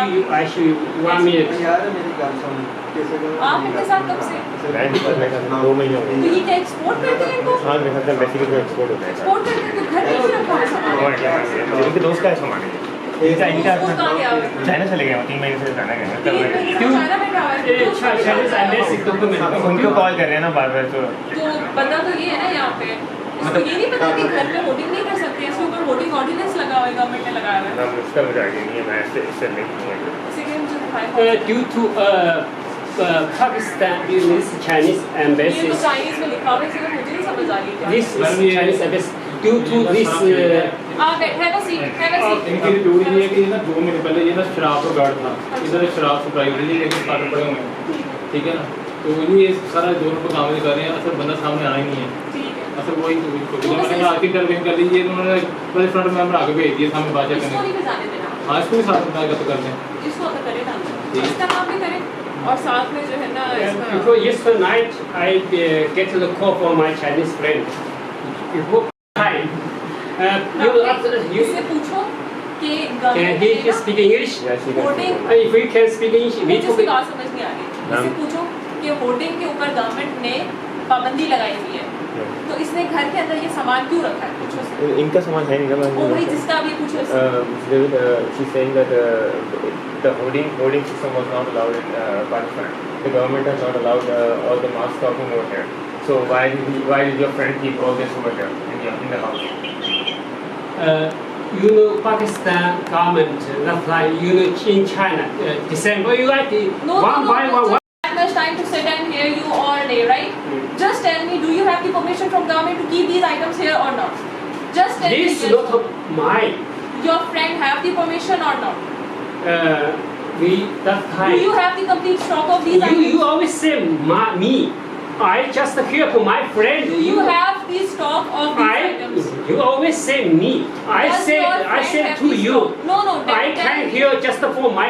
I show you 1 minute. यार मेरी गल सुन किसी को आप इनके साथ कब से? मैं 2 महीने हो तो गए। ये क्या एक्सपोर्ट करते हैं इनको? हाँ मेरे ख्याल बेसिकली तो एक्सपोर्ट होता है। एक्सपोर्ट करते हैं तो घर नहीं रखा है सामान? इनके दोस्त का है सामान है। इनका वो कहाँ गया हुआ है? चाइना चले गए 3 महीने से चाइना गए। 3 महीने से चाइना में क्या हुआ है? Chinese embassy document. उनको कॉल कर रहे हैं ना बार-बार तो तो बंदा तो ये है ना यहाँ पे, इसको ये नहीं पता कि घर पे वोटिंग नहीं कर सकते, इसके ऊपर वोटिंग ऑर्डिनेंस लगा हुआ है, गवर्नमेंट ने लगाया हुआ है। ना मुश्किल हो जाएगी नहीं है मैं इससे नहीं है। इसीलिए मुझे दिखाई Due to Pakistan, this Chinese ये embassy, तो चाइनीज में लिखा हुआ है, इसलिए मुझे नहीं समझ आ रही क्या। this is Chinese embassy. Due to this, have a seat, have a seat. इनकी ड्यूटी ये है कि ना 2 महीने पहले ये ना शराब का गार्ड था, इधर शराब सप्लाई हो रही है लेकिन सारे पड़े हुए हैं, ठीक है ना। तो ये सारा दोनों को काम कर रहे हैं, असल बंदा सामने आना ही नहीं है, ठीक है। असल वही तो मैंने कहा आखिर इंटरव्यू कर लीजिए, उन्होंने बड़े फ्रंट मेंबर आगे भेज दिए सामने बातचीत इसको करने। नहीं बजाने देना, हाँ इसको भी साथ में तो करते हैं। इसको अगर करे ना, इसका नाम भी करे और साथ में जो है ना इसका because yesterday night I get the call from my Chinese friend. Hi, you इससे पूछो कि can he speak English? Voting, If we can speak English, we मुझे उसकी talk. बात समझ नहीं आ रही। इससे पूछो कि वोटिंग के ऊपर गवर्नमेंट ने पाबंदी लगाई हुई है, तो इसने घर के अंदर ये सामान क्यों रखा है? पूछो उससे। इनका सामान है नहीं ओ भाई जिसका अभी पूछो उससे। she's saying that the voting system was not allowed in Pakistan. The government has not allowed all the mass talking over here. So why did your friend keep all this over here in the house? You know, Pakistan government, not like you know in China, December, you like No, one by one. that much time to sit and hear you all day, right? Just tell me, do you have the permission from government to keep these items here or not? Just tell This me. is not mine. Your friend have the permission or not? We that Do time. you have the complete stock of these You items? always say me. I just hear from my friend. Do you have the stock of these items? You always say me. Does your I friend said have to the you. stock? No, no. I tell can me. hear just for my.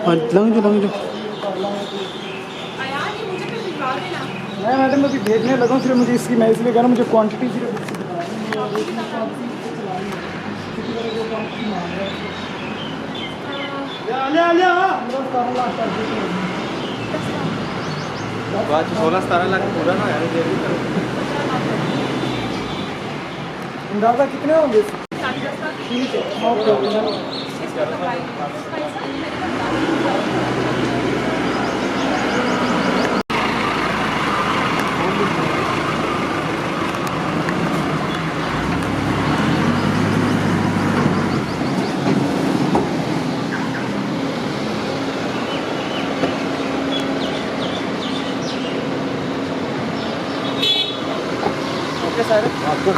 नहीं lung जो यार ये मुझे फिर भिजवा देना। मैं madam अभी भेजने लगा हूँ, सिर्फ मुझे इसकी मैं इसलिए कह रहा हूँ, मुझे क्वांटिटी सिर्फ बात 16-17 लाख पूरा ना यार दे दी अंदाजा कितने होंगे? ठीक है। ओके सर आपको